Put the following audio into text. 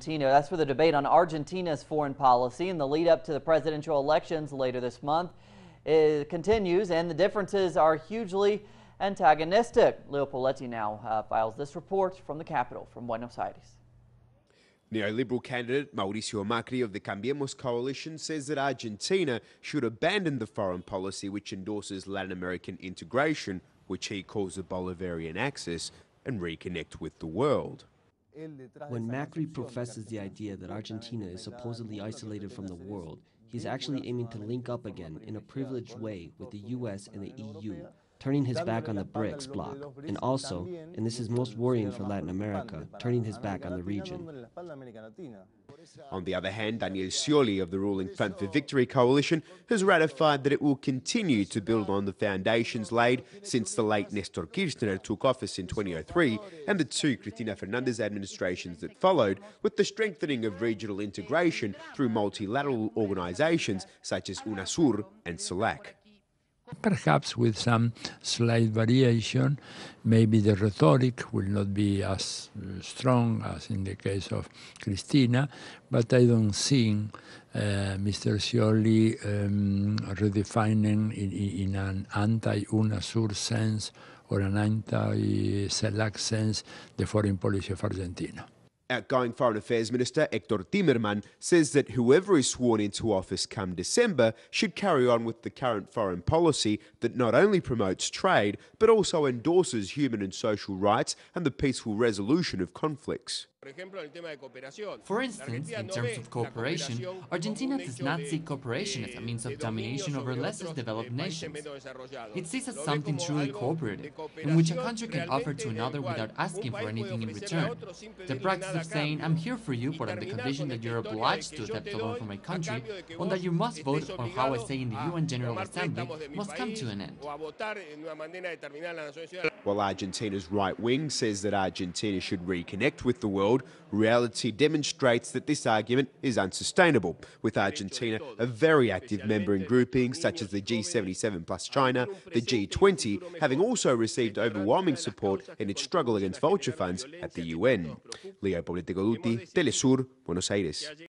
Argentina. That's for the debate on Argentina's foreign policy and the lead up to the presidential elections later this month. It continues, and the differences are hugely antagonistic. Leo Poletti now files this report from the capital, from Buenos Aires. Neoliberal candidate Mauricio Macri of the Cambiemos coalition says that Argentina should abandon the foreign policy which endorses Latin American integration, which he calls the Bolivarian axis, and reconnect with the world. When Macri professes the idea that Argentina is supposedly isolated from the world, he's actually aiming to link up again in a privileged way with the US and the EU, turning his back on the BRICS bloc, and also, and this is most worrying for Latin America, turning his back on the region. On the other hand, Daniel Scioli of the ruling Front for Victory coalition has ratified that it will continue to build on the foundations laid since the late Nestor Kirchner took office in 2003 and the two Cristina Fernandez administrations that followed, with the strengthening of regional integration through multilateral organisations such as UNASUR and CELAC. Perhaps with some slight variation, maybe the rhetoric will not be as strong as in the case of Cristina, but I don't see Mr. Scioli redefining in an anti-UNASUR sense or an anti-CELAC sense the foreign policy of Argentina. Outgoing Foreign Affairs Minister Héctor Timerman says that whoever is sworn into office come December should carry on with the current foreign policy that not only promotes trade but also endorses human and social rights and the peaceful resolution of conflicts. For instance, in terms of cooperation, Argentina does not see cooperation as a means of domination over less developed nations. It sees it as something truly cooperative, in which a country can offer to another without asking for anything in return. The practice of saying, "I'm here for you, but on the condition that you're obliged to accept a loan from my country, or that you must vote on how I say in the UN General Assembly," must come to an end. While Argentina's right wing says that Argentina should reconnect with the world, reality demonstrates that this argument is unsustainable, with Argentina a very active member in groupings such as the G77 plus China, the G20, having also received overwhelming support in its struggle against vulture funds at the UN. Leo Poletti, Telesur, Buenos Aires.